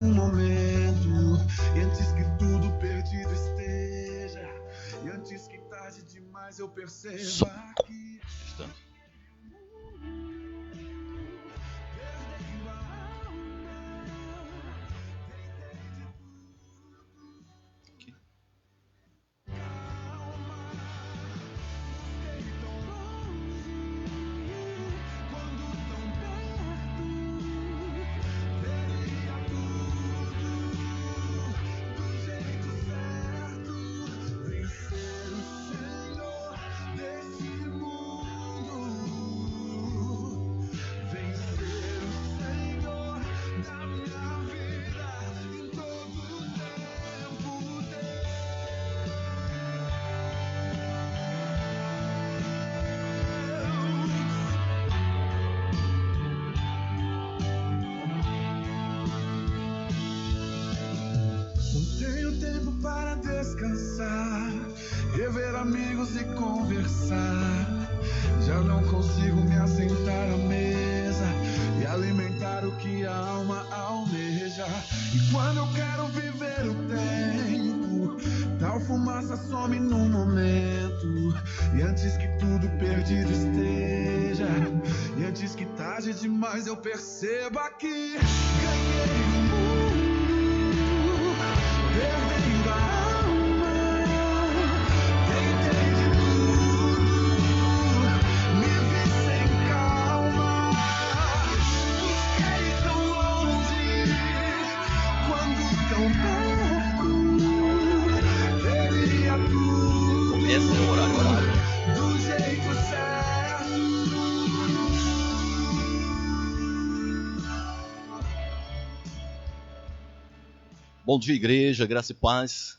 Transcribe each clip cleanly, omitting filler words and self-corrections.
Um momento, e antes que tudo perdido esteja, e antes que tarde demais eu perceba que descansar, rever amigos e conversar. Já não consigo me assentar à mesa e alimentar o que a alma almeja. E quando eu quero viver o tempo, tal fumaça some num momento. E antes que tudo perdido esteja, e antes que tarde demais eu perceba que ganhei o mundo, perdendo a esse é o horário. Do jeito certo. Bom dia, igreja, graça e paz.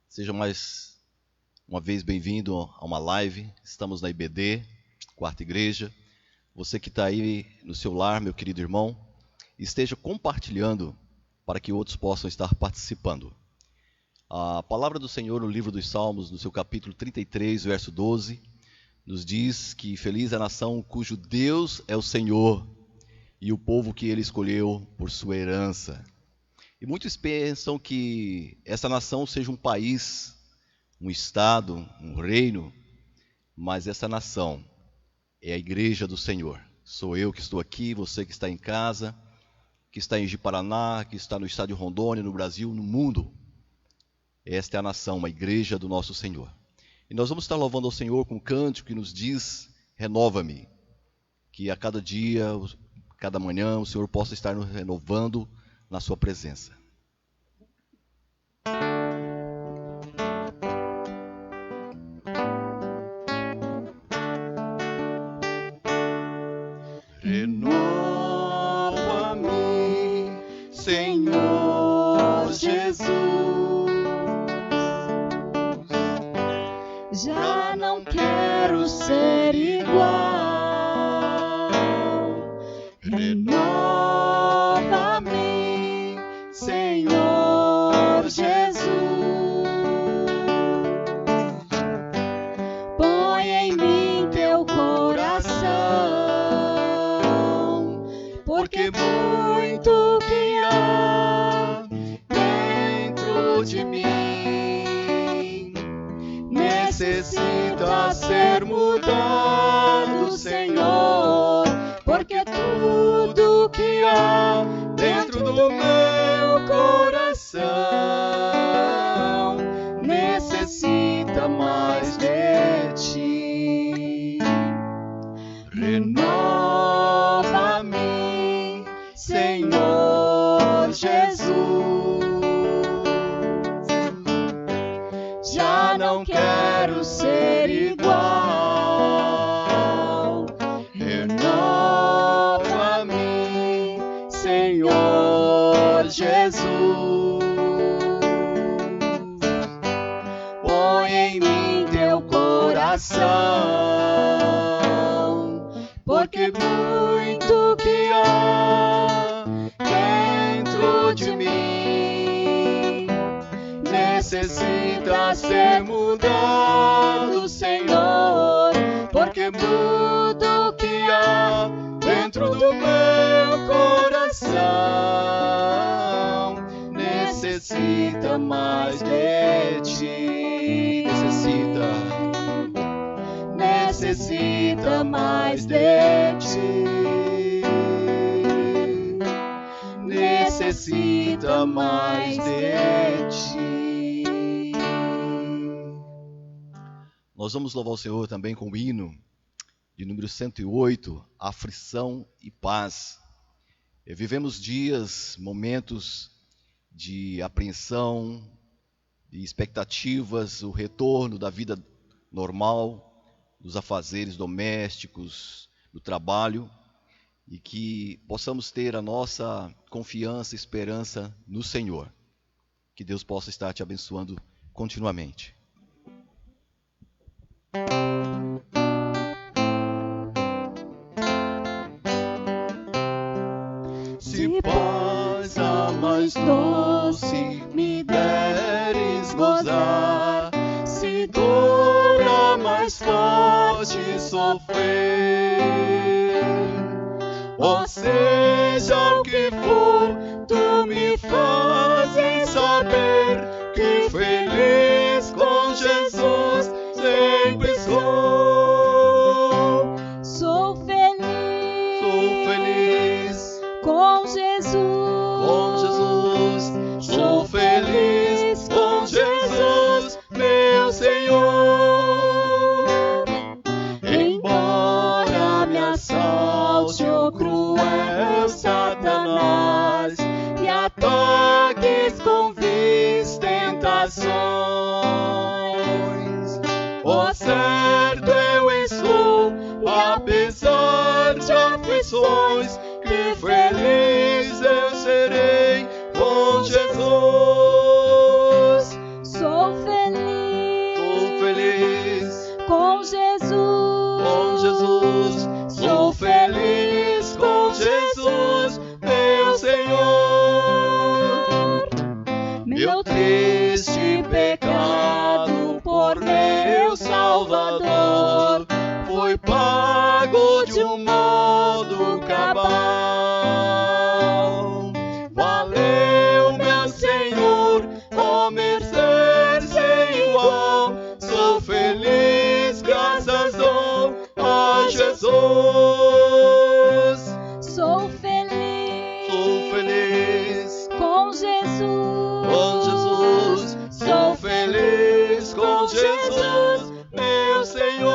Seja mais uma vez bem-vindo a uma live. Estamos na IBD, quarta igreja. Você que está aí no seu lar, meu querido irmão, esteja compartilhando para que outros possam estar participando. A palavra do Senhor no livro dos Salmos, no seu capítulo 33, verso 12, nos diz que feliz é a nação cujo Deus é o Senhor e o povo que ele escolheu por sua herança. E muitos pensam que essa nação seja um país, um estado, um reino, mas essa nação é a igreja do Senhor. Sou eu que estou aqui, você que está em casa, que está em Ji-Paraná, que está no estado de Rondônia, no Brasil, no mundo. Esta é a nação, a igreja do nosso Senhor. E nós vamos estar louvando ao Senhor com um cântico que nos diz, renova-me. Que a cada dia, cada manhã, o Senhor possa estar nos renovando na sua presença. Renova-me, Senhor Jesus. Já não quero ser igual. Renova-me, Senhor Jesus. Põe em mim teu coração, porque muito que há dentro de mim necessita ser mudado, Senhor, porque tudo que há dentro do meu coração necessita mais de ti. Renova-me, Senhor Jesus. Já não quero ser igual. Renova-me, Senhor Jesus. Põe em mim teu coração, porque muito que há dentro de mim necessita ser mudado, Senhor, porque tudo que há dentro do meu coração necessita mais de ti. Necessita mais de ti. Necessita mais de ti. Nós vamos louvar o Senhor também com o hino de número 108, Aflição e Paz. Vivemos dias, momentos de apreensão, de expectativas, o retorno da vida normal, dos afazeres domésticos, do trabalho, e que possamos ter a nossa confiança e esperança no Senhor. Que Deus possa estar te abençoando continuamente. Se paz a mais doce me deres gozar, se dor a mais forte sofrer, ou seja o que for, tu me fazes saber que feliz com Jesus sempre sou. Sou feliz com Jesus. Sou feliz com Jesus, meu Senhor. Embora me assalte o cruel Satanás e ataques com vis tentações, o certo eu estou, apesar de aflições, que feliz eu serei com Jesus. Sou feliz com Jesus. Sou feliz com Jesus, meu Senhor. Meu triste pecado por meu Salvador foi pago de um modo cabal. Valeu, meu Senhor, oh mercê sem igual. Sou feliz, graças dou a Jesus. Sou feliz com Jesus. Sou feliz com Jesus, meu Senhor.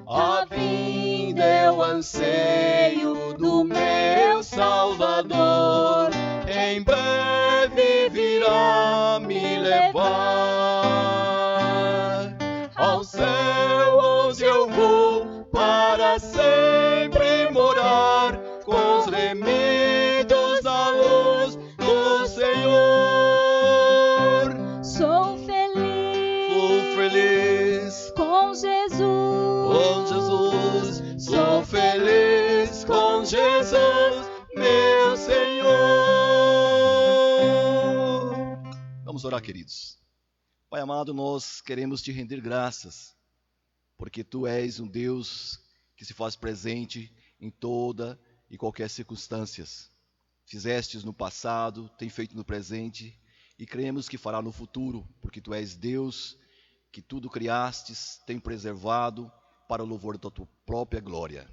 A vinda é o anseio do meu Salvador, em breve virá me levar ao céu, onde eu vou para sempre morar, com os remidos da luz do Senhor. Sou feliz com Jesus. Sou feliz com Jesus, meu Senhor. Vamos orar, queridos. Pai amado, nós queremos te render graças, porque tu és um Deus que se faz presente em toda e qualquer circunstâncias. Fizestes no passado, tem feito no presente e cremos que fará no futuro, porque tu és Deus que tudo criastes, tem preservado para o louvor da tua própria glória.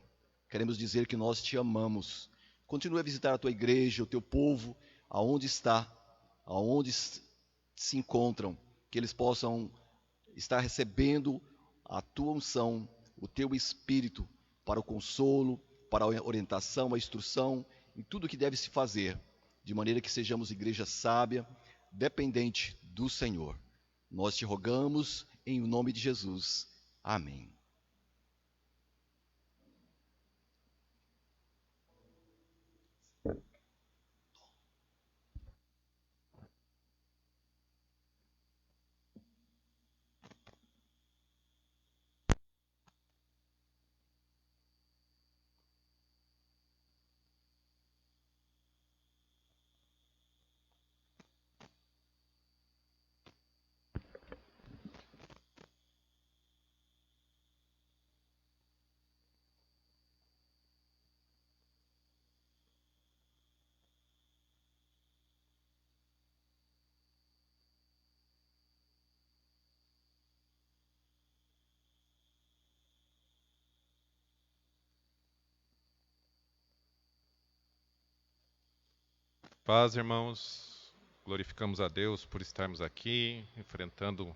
Queremos dizer que nós te amamos. Continue a visitar a tua igreja, o teu povo, aonde está, aonde se encontram, que eles possam estar recebendo a tua unção, o teu espírito, para o consolo, para a orientação, a instrução, em tudo que deve se fazer, de maneira que sejamos igreja sábia, dependente do Senhor. Nós te rogamos em nome de Jesus. Amém. Paz, irmãos. Glorificamos a Deus por estarmos aqui, enfrentando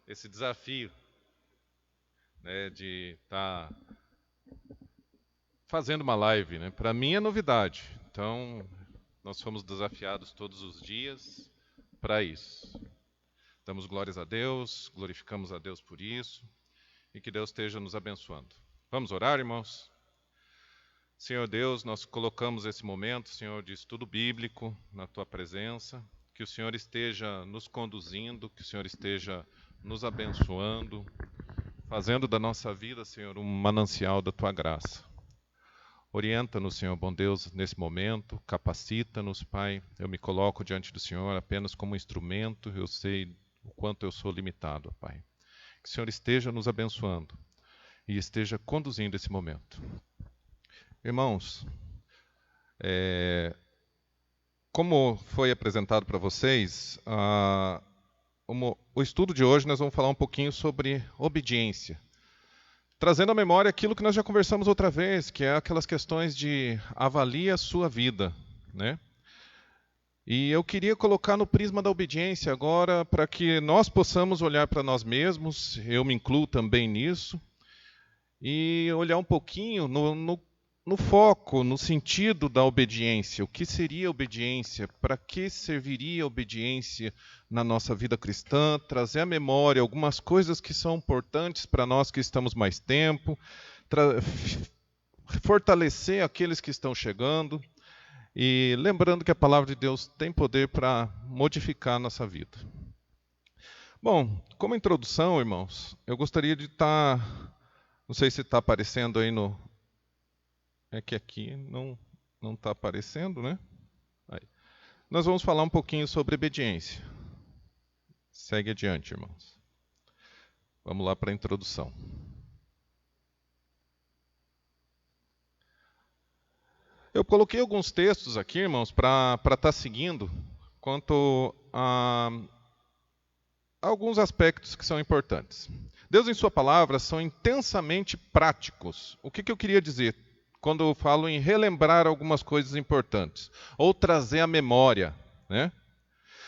esse desafio, né, de estar fazendo uma live, né? Para mim é novidade. Então, nós fomos desafiados todos os dias para isso. Damos glórias a Deus, glorificamos a Deus por isso e que Deus esteja nos abençoando. Vamos orar, irmãos? Senhor Deus, nós colocamos esse momento, Senhor, de estudo bíblico na Tua presença, que o Senhor esteja nos conduzindo, que o Senhor esteja nos abençoando, fazendo da nossa vida, Senhor, um manancial da Tua graça. Orienta-nos, Senhor, bom Deus, nesse momento, capacita-nos, Pai. Eu me coloco diante do Senhor apenas como instrumento, eu sei o quanto eu sou limitado, Pai. Que o Senhor esteja nos abençoando e esteja conduzindo esse momento. Irmãos, como foi apresentado para vocês, o estudo de hoje nós vamos falar um pouquinho sobre obediência. Trazendo à memória aquilo que nós já conversamos outra vez, que é aquelas questões de avalie a sua vida, né? E eu queria colocar no prisma da obediência agora, para que nós possamos olhar para nós mesmos, eu me incluo também nisso, e olhar um pouquinho no foco, no sentido da obediência. O que seria obediência? Para que serviria a obediência na nossa vida cristã? Trazer à memória algumas coisas que são importantes para nós que estamos mais tempo, fortalecer aqueles que estão chegando, e lembrando que a palavra de Deus tem poder para modificar a nossa vida. Bom, como introdução, irmãos, eu gostaria de estar... Não sei se está aparecendo aí no... É que aqui não está aparecendo, né? Aí. Nós vamos falar um pouquinho sobre obediência. Segue adiante, irmãos. Vamos lá para a introdução. Eu coloquei alguns textos aqui, irmãos, para estar seguindo quanto a alguns aspectos que são importantes. Deus, em sua palavra, são intensamente práticos. O que eu queria dizer quando eu falo em relembrar algumas coisas importantes, ou trazer à memória, né?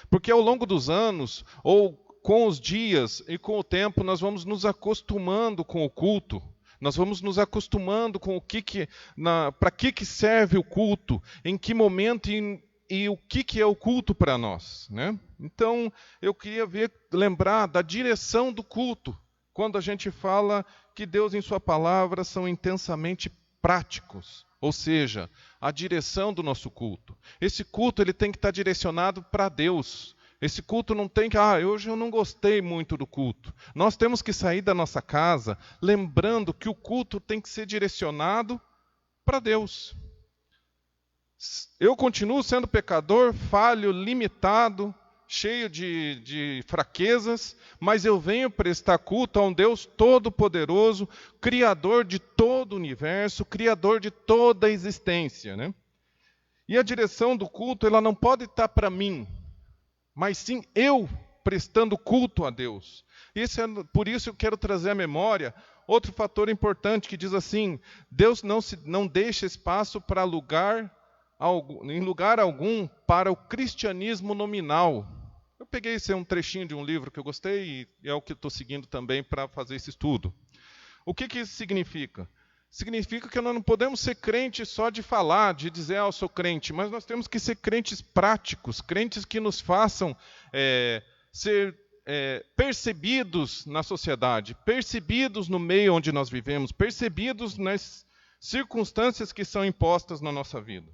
Porque ao longo dos anos, ou com os dias e com o tempo, nós vamos nos acostumando com o culto, nós vamos nos acostumando com para que serve o culto, em que momento e o que é o culto para nós, né? Então, eu queria lembrar da direção do culto, quando a gente fala que Deus, em sua palavra, são intensamente práticos, ou seja, a direção do nosso culto. Esse culto ele tem que estar direcionado para Deus. Esse culto não tem que, hoje eu não gostei muito do culto. Nós temos que sair da nossa casa lembrando que o culto tem que ser direcionado para Deus. Eu continuo sendo pecador, falho, limitado, cheio de fraquezas, mas eu venho prestar culto a um Deus todo-poderoso, Criador de todo o universo, Criador de toda a existência, né? E a direção do culto, ela não pode estar para mim, mas sim eu prestando culto a Deus. Por isso eu quero trazer à memória outro fator importante que diz assim: Deus não deixa espaço para em lugar algum para o cristianismo nominal. Eu peguei um trechinho de um livro que eu gostei e é o que eu estou seguindo também para fazer esse estudo. O que isso significa? Significa que nós não podemos ser crentes só de falar, de dizer, eu sou crente, mas nós temos que ser crentes práticos, crentes que nos façam ser percebidos na sociedade, percebidos no meio onde nós vivemos, percebidos nas circunstâncias que são impostas na nossa vida.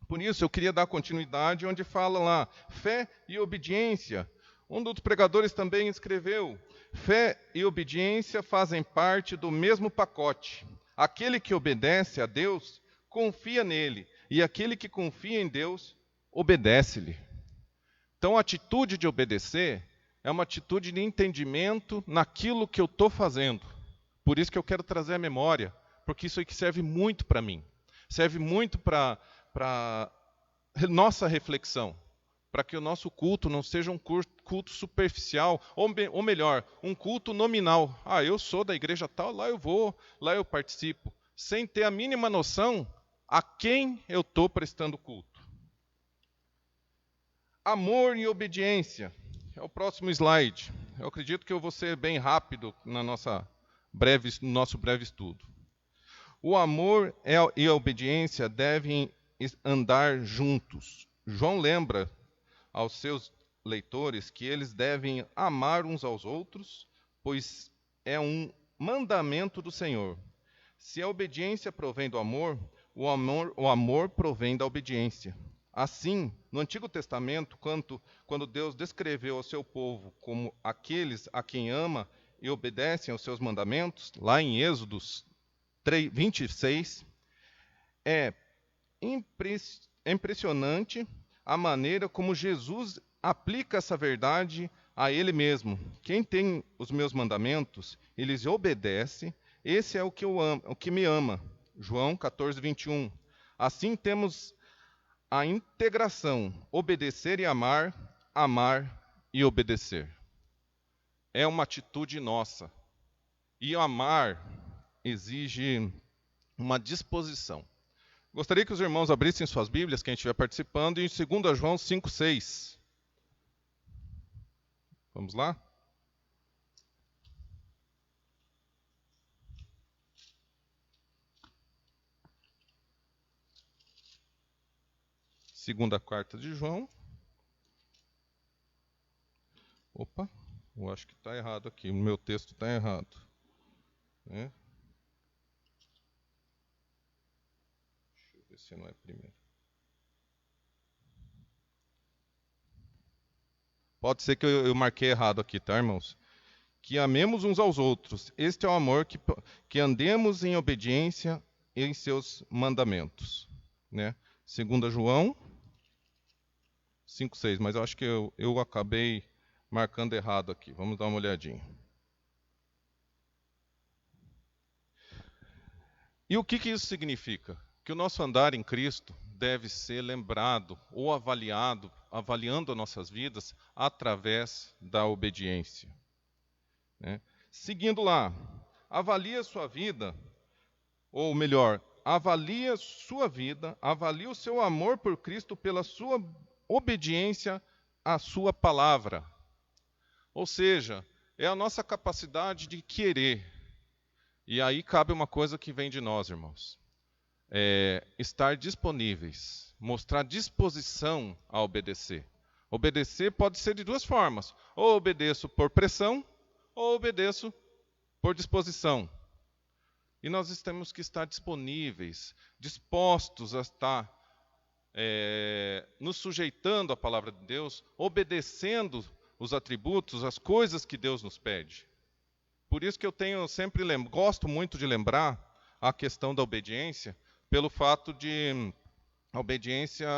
Por isso, eu queria dar continuidade onde fala lá, fé e obediência. Um dos pregadores também escreveu, fé e obediência fazem parte do mesmo pacote. Aquele que obedece a Deus, confia nele, e aquele que confia em Deus, obedece-lhe. Então, a atitude de obedecer é uma atitude de entendimento naquilo que eu estou fazendo. Por isso que eu quero trazer a memória, porque isso aqui serve muito para mim. Serve muito para nossa reflexão, para que o nosso culto não seja um culto superficial, ou melhor, um culto nominal. Eu sou da igreja tal, lá eu vou, lá eu participo, sem ter a mínima noção a quem eu estou prestando culto. Amor e obediência. É o próximo slide. Eu acredito que eu vou ser bem rápido no nosso breve estudo. O amor e a obediência devem andar juntos. João lembra aos seus leitores que eles devem amar uns aos outros, pois é um mandamento do Senhor. Se a obediência provém do amor, o amor provém da obediência. Assim, no Antigo Testamento, quando Deus descreveu ao seu povo como aqueles a quem ama e obedecem aos seus mandamentos, lá em Êxodos 26, é impressionante a maneira como Jesus aplica essa verdade a ele mesmo. Quem tem os meus mandamentos, eles obedece, esse é o que me ama. João 14, 21. Assim temos a integração, obedecer e amar, amar e obedecer. É uma atitude nossa. E amar exige uma disposição. Gostaria que os irmãos abrissem suas Bíblias, quem estiver participando, em 2 João 5,6. Vamos lá? Segunda carta de João. Opa, eu acho que está errado aqui. O meu texto está errado. Deixa eu ver se não é primeiro. Pode ser que eu marquei errado aqui, tá, irmãos? Que amemos uns aos outros. Este é o amor, que andemos em obediência em seus mandamentos. Né? 2 João 5,6, mas eu acho que eu acabei marcando errado aqui. Vamos dar uma olhadinha. E o que isso significa? Que o nosso andar em Cristo deve ser lembrado ou avaliando as nossas vidas através da obediência. Né? Seguindo lá, avalie a sua vida, ou melhor, avalie a sua vida, avalie o seu amor por Cristo pela sua obediência à sua palavra. Ou seja, é a nossa capacidade de querer. E aí cabe uma coisa que vem de nós, irmãos. Estar disponíveis, mostrar disposição a obedecer. Obedecer pode ser de duas formas. Ou obedeço por pressão, ou obedeço por disposição. E nós temos que estar disponíveis, dispostos a estar nos sujeitando à palavra de Deus, obedecendo os atributos, as coisas que Deus nos pede. Por isso que eu gosto muito de lembrar a questão da obediência, pelo fato de a obediência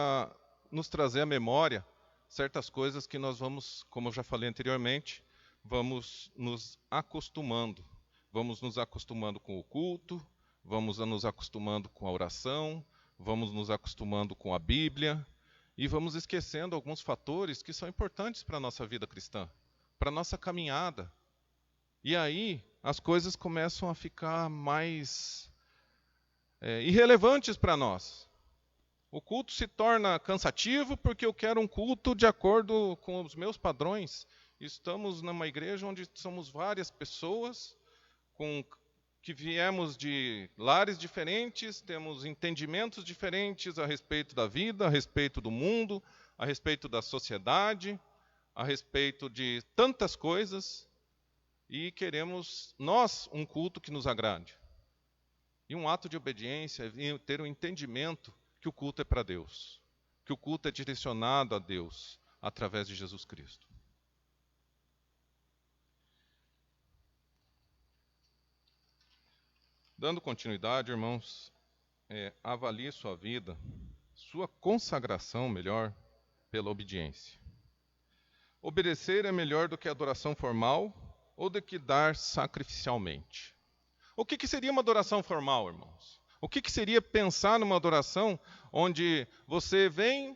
nos trazer à memória certas coisas que nós vamos, como eu já falei anteriormente, vamos nos acostumando. Vamos nos acostumando com o culto, vamos nos acostumando com a oração, vamos nos acostumando com a Bíblia e vamos esquecendo alguns fatores que são importantes para a nossa vida cristã, para a nossa caminhada. E aí as coisas começam a ficar mais irrelevantes para nós. O culto se torna cansativo porque eu quero um culto de acordo com os meus padrões. Estamos numa igreja onde somos várias pessoas que viemos de lares diferentes, temos entendimentos diferentes a respeito da vida, a respeito do mundo, a respeito da sociedade, a respeito de tantas coisas, e queremos, nós, um culto que nos agrade. E um ato de obediência é ter um entendimento que o culto é para Deus, que o culto é direcionado a Deus, através de Jesus Cristo. Dando continuidade, irmãos, avalie sua vida, sua consagração, melhor, pela obediência. Obedecer é melhor do que a adoração formal ou do que dar sacrificialmente. O que seria uma adoração formal, irmãos? O que seria pensar numa adoração onde você vem,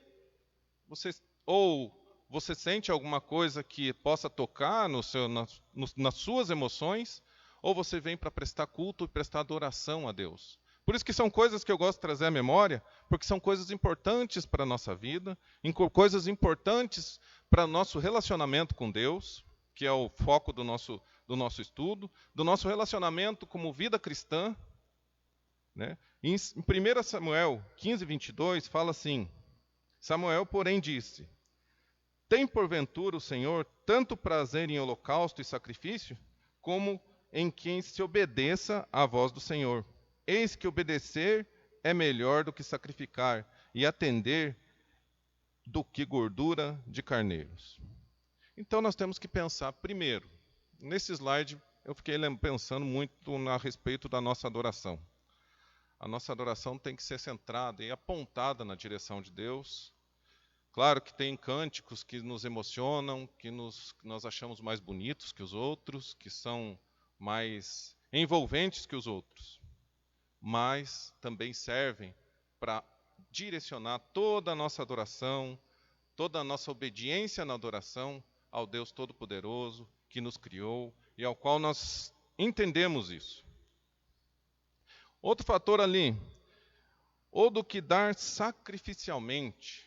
você sente alguma coisa que possa tocar nas suas emoções, ou você vem para prestar culto e prestar adoração a Deus, Por isso que são coisas que eu gosto de trazer à memória, porque são coisas importantes para a nossa vida, coisas importantes para o nosso relacionamento com Deus, que é o foco do nosso estudo, do nosso relacionamento como vida cristã. Né? Em 1 Samuel 15, 22, fala assim: Samuel, porém, disse: Tem porventura o Senhor tanto prazer em holocausto e sacrifício, como em quem se obedeça à voz do Senhor. Eis que obedecer é melhor do que sacrificar, e atender do que gordura de carneiros. Então nós temos que pensar primeiro. Nesse slide eu fiquei pensando muito a respeito da nossa adoração. A nossa adoração tem que ser centrada e apontada na direção de Deus. Claro que tem cânticos que nos emocionam, que nós achamos mais bonitos que os outros, que são mais envolventes que os outros, mas também servem para direcionar toda a nossa adoração, toda a nossa obediência na adoração ao Deus Todo-Poderoso que nos criou e ao qual nós entendemos isso. Outro fator ali, ou do que dar sacrificialmente,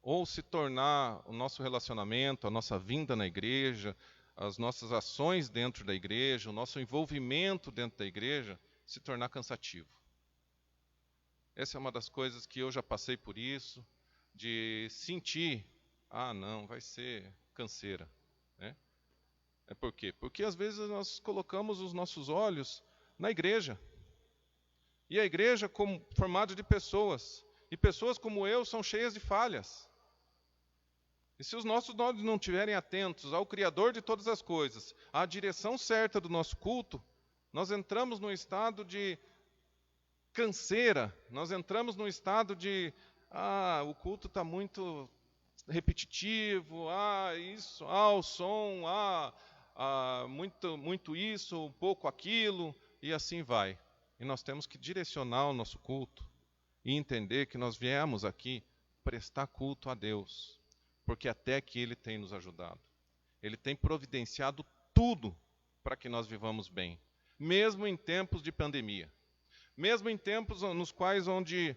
ou se tornar o nosso relacionamento, a nossa vinda na igreja, as nossas ações dentro da igreja, o nosso envolvimento dentro da igreja, se tornar cansativo. Essa é uma das coisas que eu já passei por isso, de sentir, não, vai ser canseira. Né? É por quê? Porque às vezes nós colocamos os nossos olhos na igreja. E a igreja como formada de pessoas. E pessoas como eu são cheias de falhas. E se os nossos olhos não estiverem atentos ao Criador de todas as coisas, à direção certa do nosso culto, nós entramos num estado de canseira, nós entramos num estado de, o culto está muito repetitivo, isso, o som, muito isso, um pouco aquilo, e assim vai. E nós temos que direcionar o nosso culto e entender que nós viemos aqui prestar culto a Deus, porque até aqui Ele tem nos ajudado. Ele tem providenciado tudo para que nós vivamos bem, mesmo em tempos de pandemia, mesmo em tempos nos quais onde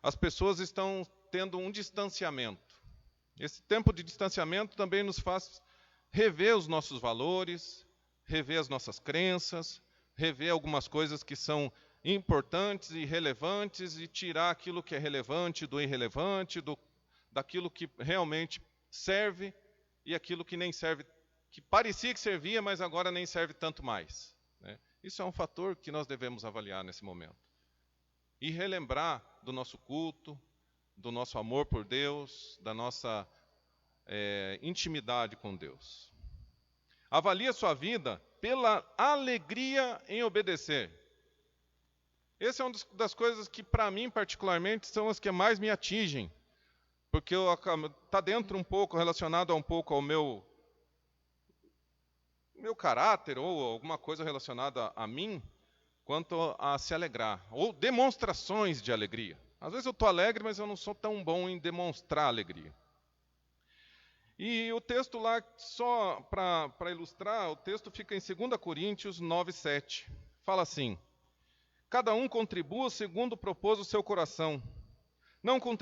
as pessoas estão tendo um distanciamento. Esse tempo de distanciamento também nos faz rever os nossos valores, rever as nossas crenças, rever algumas coisas que são importantes e relevantes e tirar aquilo que é relevante do irrelevante, daquilo que realmente serve e aquilo que nem serve, que parecia que servia, mas agora nem serve tanto mais. Né? Isso é um fator que nós devemos avaliar nesse momento. E relembrar do nosso culto, do nosso amor por Deus, da nossa intimidade com Deus. Avalie a sua vida pela alegria em obedecer. Essa é uma das coisas que, para mim, particularmente, são as que mais me atingem. Porque está dentro um pouco, relacionado um pouco ao meu caráter, ou alguma coisa relacionada a mim, quanto a se alegrar. Ou demonstrações de alegria. Às vezes eu estou alegre, mas eu não sou tão bom em demonstrar alegria. E o texto lá, só para ilustrar, o texto fica em 2 Coríntios 9, 7. Fala assim: Cada um contribua segundo propôs o seu coração, não com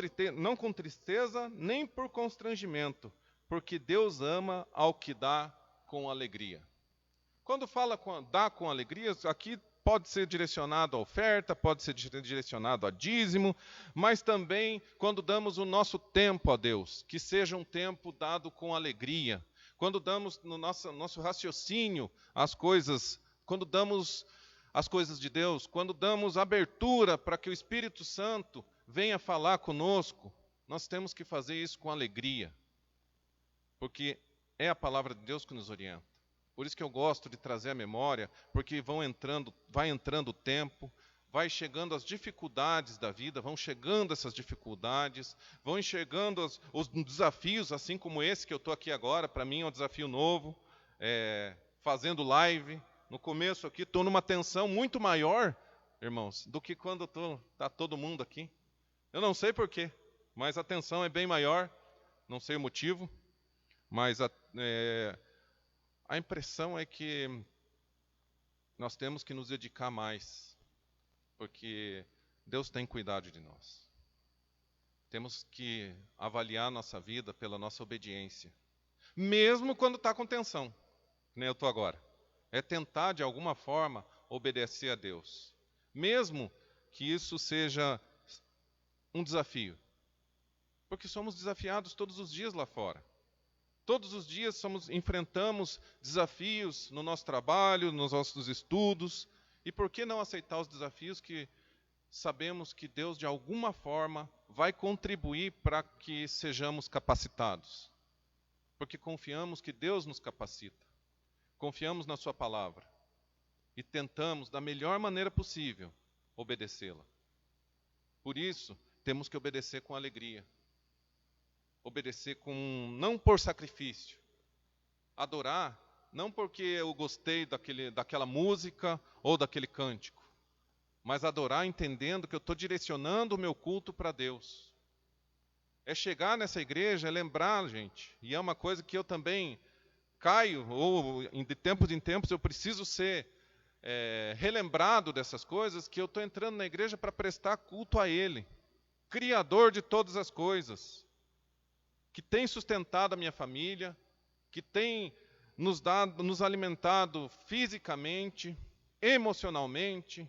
tristeza, nem por constrangimento, porque Deus ama ao que dá com alegria. Quando fala dá com alegria, aqui pode ser direcionado à oferta, pode ser direcionado a dízimo, mas também quando damos o nosso tempo a Deus, que seja um tempo dado com alegria. Quando damos no nosso raciocínio as coisas, quando damos as coisas de Deus, quando damos abertura para que o Espírito Santo venha falar conosco, nós temos que fazer isso com alegria, porque é a palavra de Deus que nos orienta. Por isso que eu gosto de trazer a memória, porque vai entrando o tempo, vai chegando as dificuldades da vida, vão chegando essas dificuldades, vão chegando os desafios, assim como esse que eu estou aqui agora, para mim é um desafio novo, fazendo live. No começo aqui, estou numa tensão muito maior, irmãos, do que quando está todo mundo aqui. Eu não sei porquê, mas a tensão é bem maior, não sei o motivo, mas a impressão é que nós temos que nos dedicar mais porque Deus tem cuidado de nós. Temos que avaliar nossa vida pela nossa obediência, mesmo quando está com tensão, que nem eu estou agora. É tentar, de alguma forma, obedecer a Deus, mesmo que isso seja um desafio, porque somos desafiados todos os dias lá fora. Todos os dias enfrentamos desafios no nosso trabalho, nos nossos estudos, e por que não aceitar os desafios que sabemos que Deus, de alguma forma, vai contribuir para que sejamos capacitados? Porque confiamos que Deus nos capacita, confiamos na Sua palavra e tentamos, da melhor maneira possível, obedecê-la. Por isso, temos que obedecer com alegria, obedecer não por sacrifício, adorar não porque eu gostei daquela música ou daquele cântico, mas adorar entendendo que eu estou direcionando o meu culto para Deus. É chegar nessa igreja, é lembrar, gente, e é uma coisa que eu também caio, ou de tempos em tempos eu preciso ser relembrado dessas coisas, que eu estou entrando na igreja para prestar culto a Ele, Criador de todas as coisas, que tem sustentado a minha família, que tem nos alimentado fisicamente, emocionalmente,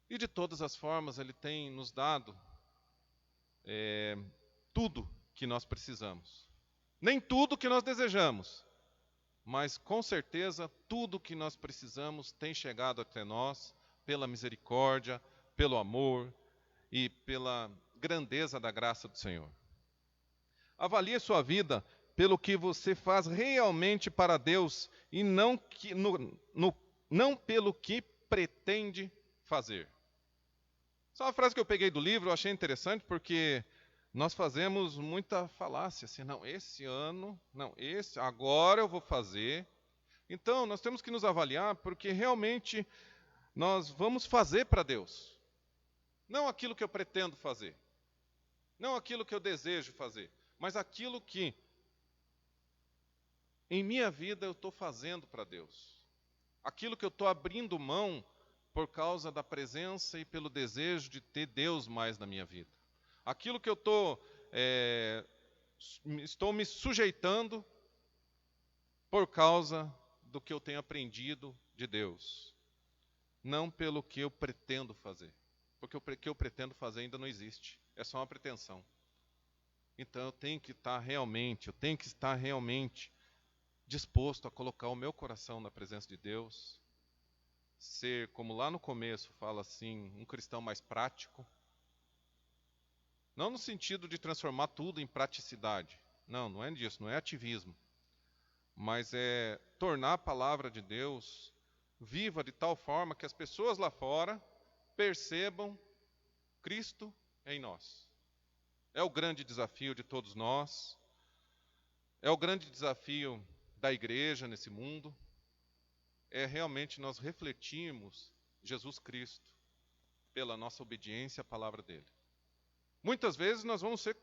e de todas as formas Ele tem nos dado tudo que nós precisamos. Nem tudo que nós desejamos, mas com certeza tudo que nós precisamos tem chegado até nós pela misericórdia, pelo amor e pela grandeza da graça do Senhor. Avalie sua vida pelo que você faz realmente para Deus e não pelo que pretende fazer. Essa é uma frase que eu peguei do livro, eu achei interessante porque nós fazemos muita falácia, assim, agora eu vou fazer. Então, nós temos que nos avaliar porque realmente nós vamos fazer para Deus. Não aquilo que eu pretendo fazer, não aquilo que eu desejo fazer, mas aquilo que em minha vida eu estou fazendo para Deus. Aquilo que eu estou abrindo mão por causa da presença e pelo desejo de ter Deus mais na minha vida. Aquilo que eu estou me sujeitando por causa do que eu tenho aprendido de Deus. Não pelo que eu pretendo fazer. Porque o que eu pretendo fazer ainda não existe. É só uma pretensão. Então eu tenho que estar realmente disposto a colocar o meu coração na presença de Deus. Ser, como lá no começo fala assim, um cristão mais prático. Não no sentido de transformar tudo em praticidade. Não é disso, não é ativismo. Mas é tornar a palavra de Deus viva de tal forma que as pessoas lá fora percebam Cristo em nós. É o grande desafio de todos nós. É o grande desafio da igreja nesse mundo. É realmente nós refletirmos Jesus Cristo pela nossa obediência à palavra dele. Muitas vezes nós vamos ser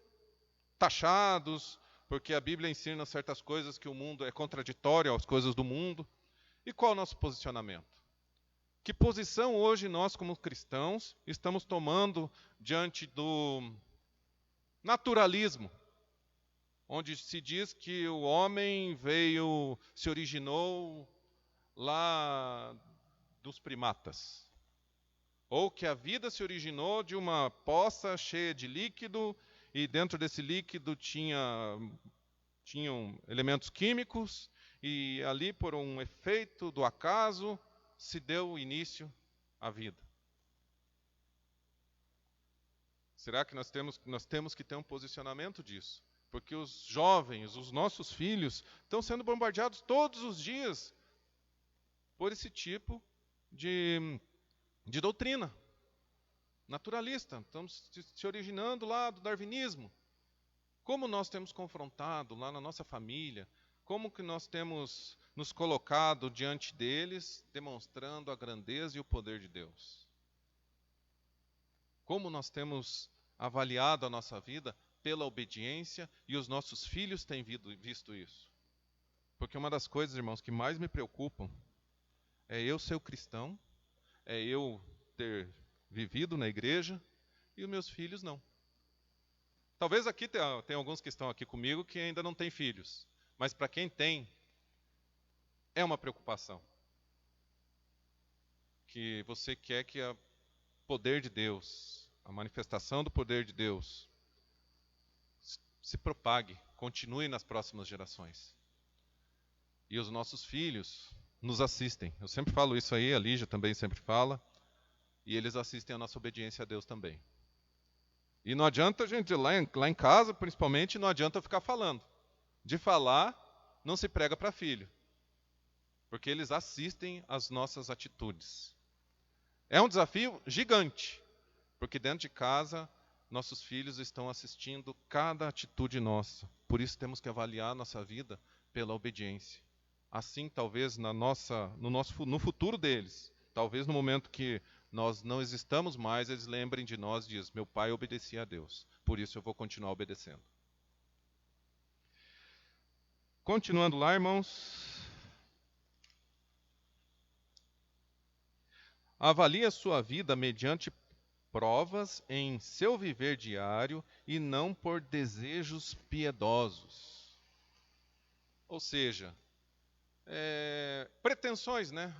taxados, porque a Bíblia ensina certas coisas que o mundo é contraditório às coisas do mundo. E qual é o nosso posicionamento? Que posição hoje nós, como cristãos, estamos tomando diante do naturalismo, onde se diz que o homem se originou lá dos primatas, ou que a vida se originou de uma poça cheia de líquido e dentro desse líquido tinham elementos químicos e ali por um efeito do acaso se deu início à vida. Será que nós temos que ter um posicionamento disso? Porque os jovens, os nossos filhos, estão sendo bombardeados todos os dias por esse tipo de doutrina naturalista. Estamos se originando lá do darwinismo. Como nós temos confrontado lá na nossa família, como que nós temos nos colocado diante deles, demonstrando a grandeza e o poder de Deus? Como nós temos avaliado a nossa vida pela obediência e os nossos filhos têm visto isso? Porque uma das coisas, irmãos, que mais me preocupam é eu ser o cristão, é eu ter vivido na igreja e os meus filhos não. Talvez aqui tem alguns que estão aqui comigo que ainda não têm filhos, mas para quem tem, é uma preocupação. Que você quer que o poder de Deus, a manifestação do poder de Deus, se propague, continue nas próximas gerações. E os nossos filhos nos assistem. Eu sempre falo isso aí, a Lígia também sempre fala. E eles assistem a nossa obediência a Deus também. E não adianta, gente, lá em casa, principalmente, não adianta ficar falando. De falar, não se prega para filho. Porque eles assistem às nossas atitudes. É um desafio gigante. Porque dentro de casa, nossos filhos estão assistindo cada atitude nossa. Por isso temos que avaliar a nossa vida pela obediência. Assim, talvez, no futuro deles, talvez no momento que nós não existamos mais, eles lembrem de nós e dizem, meu pai obedecia a Deus, por isso eu vou continuar obedecendo. Continuando lá, irmãos. Avalie a sua vida mediante provas em seu viver diário e não por desejos piedosos. Ou seja, pretensões, né?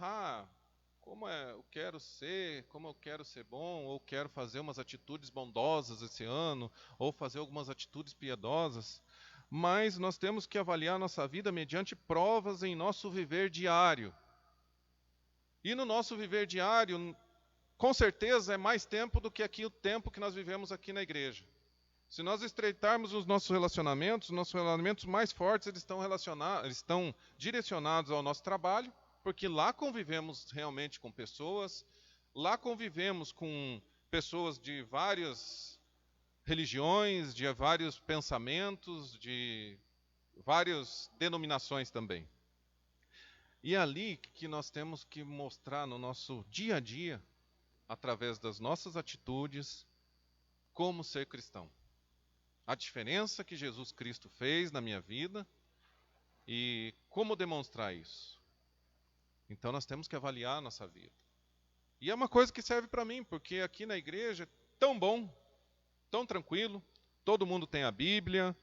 Como eu quero ser bom, ou quero fazer umas atitudes bondosas esse ano, ou fazer algumas atitudes piedosas. Mas nós temos que avaliar nossa vida mediante provas em nosso viver diário. E no nosso viver diário, com certeza é mais tempo do que aqui o tempo que nós vivemos aqui na igreja. Se nós estreitarmos os nossos relacionamentos mais fortes eles estão direcionados ao nosso trabalho, porque lá convivemos realmente com pessoas, lá convivemos com pessoas de várias religiões, de vários pensamentos, de várias denominações também. E é ali que nós temos que mostrar no nosso dia a dia, através das nossas atitudes, como ser cristão. A diferença que Jesus Cristo fez na minha vida e como demonstrar isso. Então nós temos que avaliar a nossa vida. E é uma coisa que serve para mim, porque aqui na igreja é tão bom, tão tranquilo, todo mundo tem a Bíblia,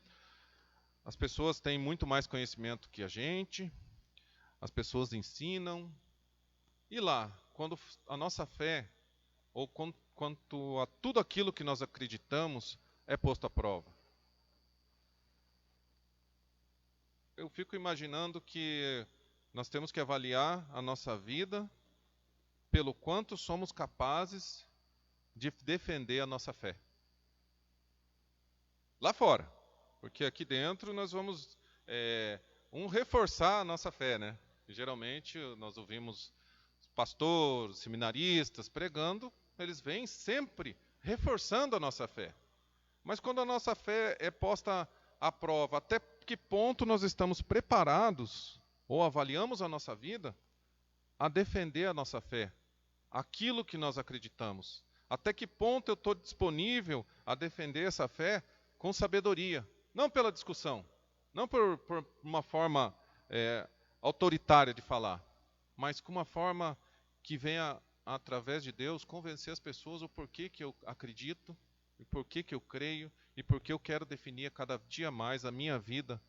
as pessoas têm muito mais conhecimento que a gente, as pessoas ensinam. E lá, quando a nossa fé, ou quanto a tudo aquilo que nós acreditamos, é posto à prova. Eu fico imaginando que nós temos que avaliar a nossa vida pelo quanto somos capazes de defender a nossa fé. Lá fora, porque aqui dentro nós vamos reforçar a nossa fé, né? E, geralmente nós ouvimos pastores, seminaristas pregando, eles vêm sempre reforçando a nossa fé. Mas quando a nossa fé é posta à prova, até que ponto nós estamos preparados, ou avaliamos a nossa vida, a defender a nossa fé, aquilo que nós acreditamos. Até que ponto eu estou disponível a defender essa fé com sabedoria, não pela discussão, não por uma forma autoritária de falar, mas com uma forma que venha, através de Deus, convencer as pessoas o porquê que eu acredito, e porquê que eu creio, e porquê eu quero definir a cada dia mais a minha vida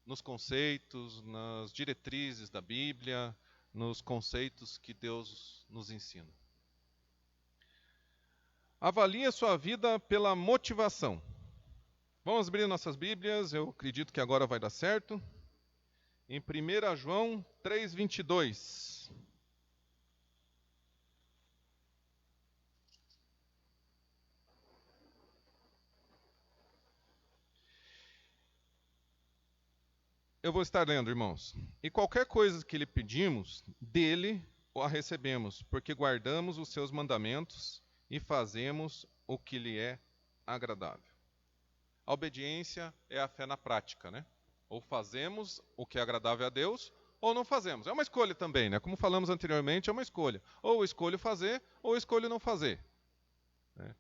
nos conceitos, nas diretrizes da Bíblia, nos conceitos que Deus nos ensina. Avalie a sua vida pela motivação. Vamos abrir nossas Bíblias, eu acredito que agora vai dar certo. Em 1 João 3:22. Eu vou estar lendo, irmãos. E qualquer coisa que lhe pedimos, dele a recebemos, porque guardamos os seus mandamentos e fazemos o que lhe é agradável. A obediência é a fé na prática, né? Ou fazemos o que é agradável a Deus, ou não fazemos. É uma escolha também, né? Como falamos anteriormente, é uma escolha. Ou eu escolho fazer, ou eu escolho não fazer.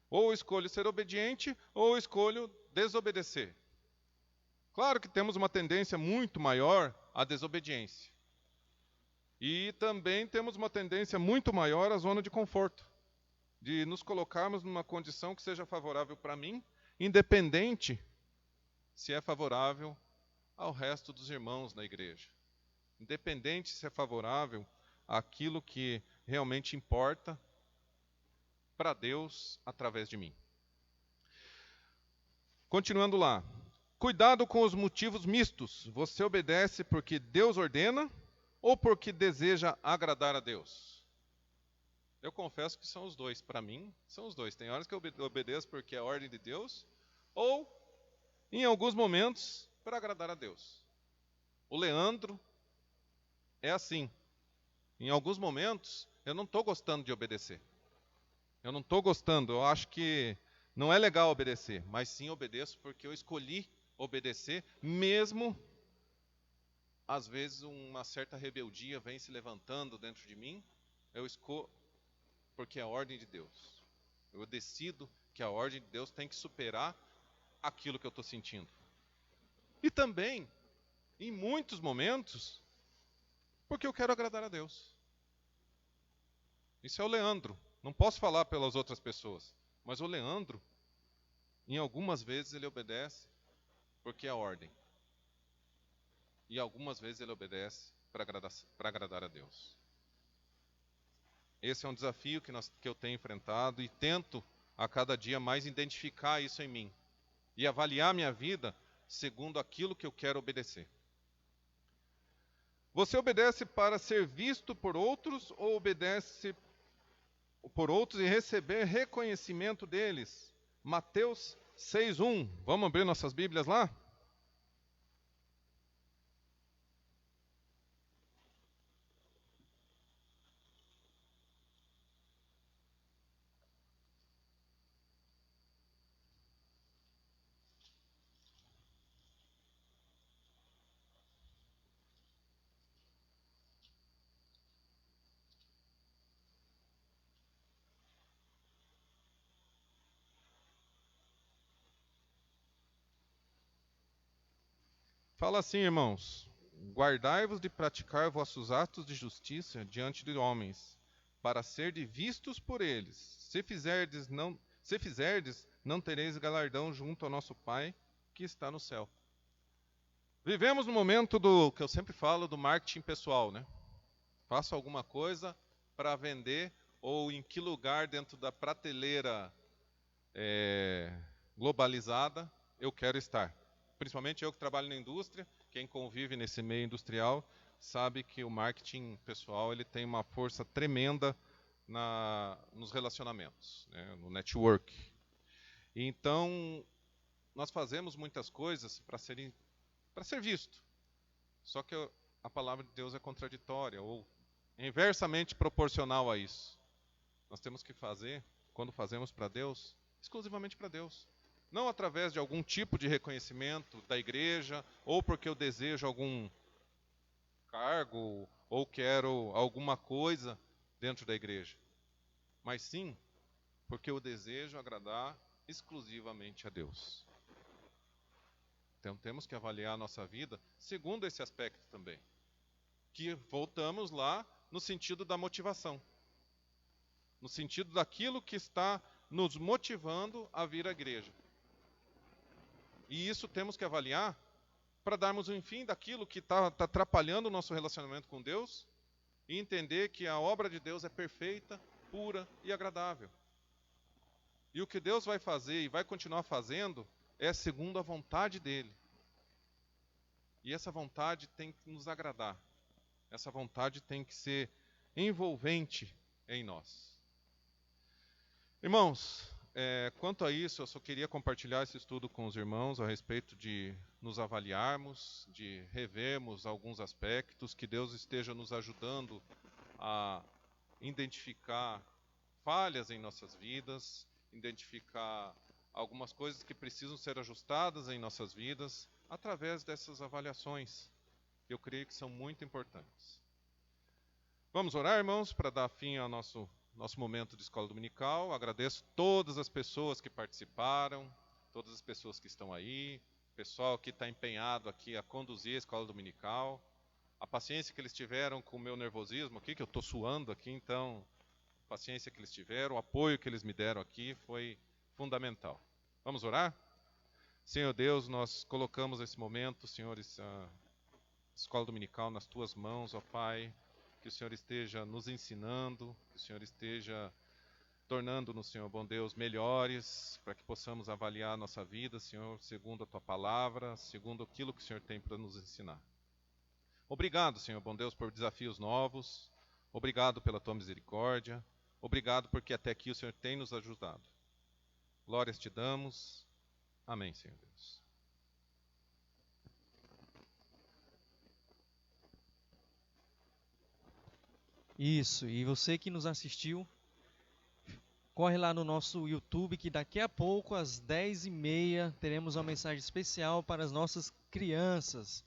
Ou eu escolho ser obediente, ou eu escolho desobedecer. Claro que temos uma tendência muito maior à desobediência. E também temos uma tendência muito maior à zona de conforto, de nos colocarmos numa condição que seja favorável para mim, independente se é favorável ao resto dos irmãos na igreja. Independente se é favorável àquilo que realmente importa para Deus através de mim. Continuando lá. Cuidado com os motivos mistos. Você obedece porque Deus ordena ou porque deseja agradar a Deus? Eu confesso que são os dois. Para mim, são os dois. Tem horas que eu obedeço porque é a ordem de Deus, ou, em alguns momentos, para agradar a Deus. O Leandro é assim. Em alguns momentos, eu não estou gostando de obedecer. Eu não estou gostando, eu acho que não é legal obedecer, mas sim obedeço porque eu escolhi obedecer, mesmo às vezes uma certa rebeldia vem se levantando dentro de mim, eu escolho porque é a ordem de Deus. Eu decido que a ordem de Deus tem que superar aquilo que eu estou sentindo. E também, em muitos momentos, porque eu quero agradar a Deus. Isso é o Leandro. Não posso falar pelas outras pessoas, mas o Leandro, em algumas vezes ele obedece porque é a ordem. E algumas vezes ele obedece para agradar a Deus. Esse é um desafio que eu tenho enfrentado e tento a cada dia mais identificar isso em mim e avaliar minha vida segundo aquilo que eu quero obedecer. Você obedece para ser visto por outros ou obedece por outros e receber reconhecimento deles? Mateus 6:1. Vamos abrir nossas Bíblias lá? Fala assim, irmãos: guardai-vos de praticar vossos atos de justiça diante de homens, para serdes vistos por eles. Se fizerdes, não tereis galardão junto ao nosso Pai que está no céu. Vivemos no momento do que eu sempre falo do marketing pessoal, né? Faço alguma coisa para vender, ou em que lugar dentro da prateleira globalizada eu quero estar. Principalmente eu que trabalho na indústria, quem convive nesse meio industrial sabe que o marketing pessoal ele tem uma força tremenda nos relacionamentos, né, no network. Então, nós fazemos muitas coisas para ser visto. Só que a palavra de Deus é contraditória, ou inversamente proporcional a isso. Nós temos que fazer, quando fazemos para Deus, exclusivamente para Deus. Não através de algum tipo de reconhecimento da igreja, ou porque eu desejo algum cargo, ou quero alguma coisa dentro da igreja. Mas sim, porque eu desejo agradar exclusivamente a Deus. Então temos que avaliar a nossa vida segundo esse aspecto também. Que voltamos lá no sentido da motivação. No sentido daquilo que está nos motivando a vir à igreja. E isso temos que avaliar para darmos um fim daquilo que está atrapalhando o nosso relacionamento com Deus e entender que a obra de Deus é perfeita, pura e agradável. E o que Deus vai fazer e vai continuar fazendo é segundo a vontade dEle. E essa vontade tem que nos agradar. Essa vontade tem que ser envolvente em nós. Irmãos, quanto a isso, eu só queria compartilhar esse estudo com os irmãos a respeito de nos avaliarmos, de revermos alguns aspectos, que Deus esteja nos ajudando a identificar falhas em nossas vidas, identificar algumas coisas que precisam ser ajustadas em nossas vidas, através dessas avaliações, que eu creio que são muito importantes. Vamos orar, irmãos, para dar fim ao nosso momento de escola dominical. Agradeço todas as pessoas que participaram, todas as pessoas que estão aí, pessoal que está empenhado aqui a conduzir a escola dominical. a paciência que eles tiveram com o meu nervosismo aqui, que eu estou suando aqui, então, a paciência que eles tiveram, o apoio que eles me deram aqui foi fundamental. Vamos orar? Senhor Deus, nós colocamos esse momento, Senhor, essa escola dominical nas Tuas mãos, ó Pai, que o Senhor esteja nos ensinando, que o Senhor esteja tornando-nos, Senhor, bom Deus, melhores, para que possamos avaliar a nossa vida, Senhor, segundo a Tua palavra, segundo aquilo que o Senhor tem para nos ensinar. Obrigado, Senhor, bom Deus, por desafios novos, obrigado pela Tua misericórdia, obrigado porque até aqui o Senhor tem nos ajudado. Glórias te damos. Amém, Senhor Deus. Isso, e você que nos assistiu, corre lá no nosso YouTube, que daqui a pouco, às 10h30, teremos uma mensagem especial para as nossas crianças.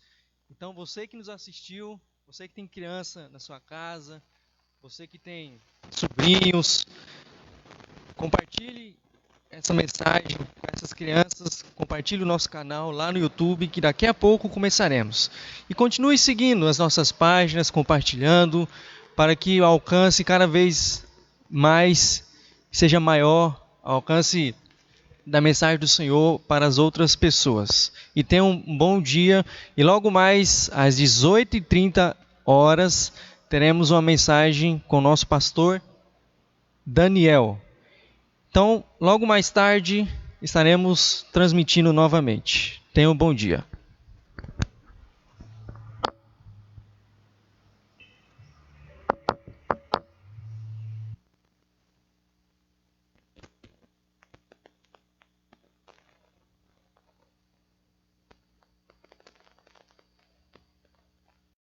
Então, você que nos assistiu, você que tem criança na sua casa, você que tem sobrinhos, compartilhe essa mensagem com essas crianças, compartilhe o nosso canal lá no YouTube, que daqui a pouco começaremos. E continue seguindo as nossas páginas, compartilhando, para que o alcance cada vez mais seja maior, o alcance da mensagem do Senhor para as outras pessoas. E tenha um bom dia, e logo mais às 18h30 teremos uma mensagem com o nosso pastor Daniel. Então, logo mais tarde, estaremos transmitindo novamente. Tenha um bom dia.